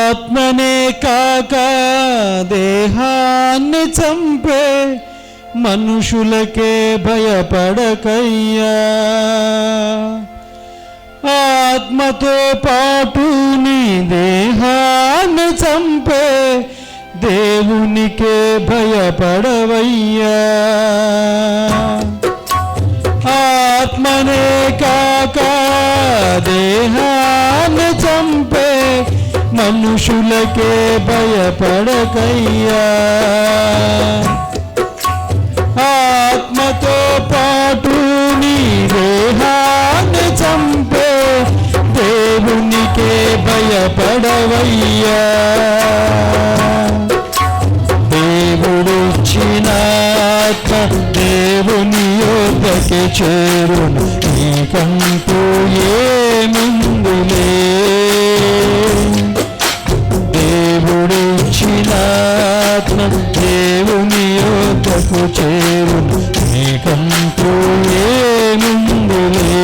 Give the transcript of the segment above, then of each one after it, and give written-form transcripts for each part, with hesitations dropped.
ఆత్మనే కాక దేహాన్ని చంపే మనుషులకే భయపడకయ్యా. ఆత్మతో పాటు నీ దేహాన్ని చంపే దేవునికే భయపడవయ్యా. ఆత్మనే కాక దేహాన్ని చంపే మనుషులకే భయపడకయ్యా. ఆత్మతో పాటు నీ దేహాన్ని చంపే దేవునికే భయపడవయ్యా. దేవుడిచ్చిన ఆత్మ దేవుని యొద్దకి చేరును, నీకంటూ ఏముందులే. దేవుడిచ్చిన ఆత్మ దేవుని యొద్దకు చేరును, నీకంటూ ఏముందులే.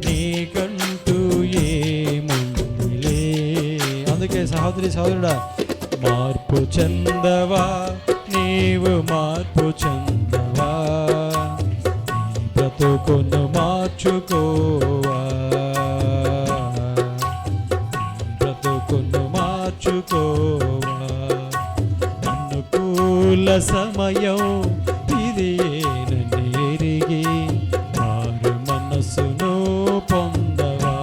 నీకంటూ ఏముందులే. అందుకే సహోదరి సహోదరుడా, మార్పు చెందవా, నీవు మార్పు చెందవా, నీ బ్రతుకును మార్చుకోవా, నీ బ్రతుకును మార్చుకోవా. అనుకూల సమయం ఇది ఏనని ఎరిగి మారు మనసును పొందవా,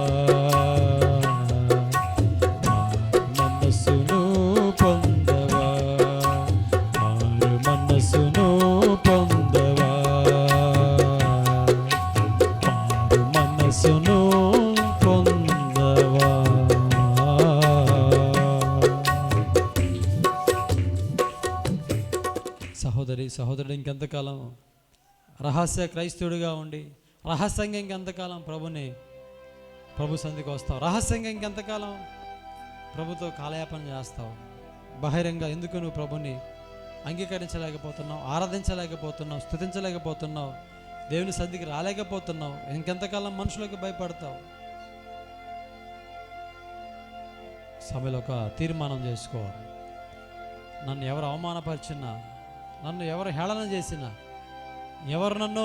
మారు మనసును పొందవా, మారు మనసును పొందవా, మారు మనసును పొందవా. సహోదరుడు ఇంకెంతకాలం రహస్య క్రైస్తవుడిగా ఉండి రహస్యంగా ఇంకెంతకాలం ప్రభు సంధికి వస్తావు? రహస్యంగా ఇంకెంతకాలం ప్రభుతో కాలయాపన చేస్తావు? బహిరంగ ఎందుకు నువ్వు ప్రభుని అంగీకరించలేకపోతున్నావు, ఆరాధించలేకపోతున్నావు, స్తుతించలేకపోతున్నావు, దేవుని సన్నిధికి రాలేకపోతున్నావు? ఇంకెంతకాలం మనుషులకు భయపడతావు? సభలో ఒక తీర్మానం చేసుకోవాలి. నన్ను ఎవరు అవమానపరిచినా, నన్ను ఎవరు హేళన చేసినా, ఎవరు నన్ను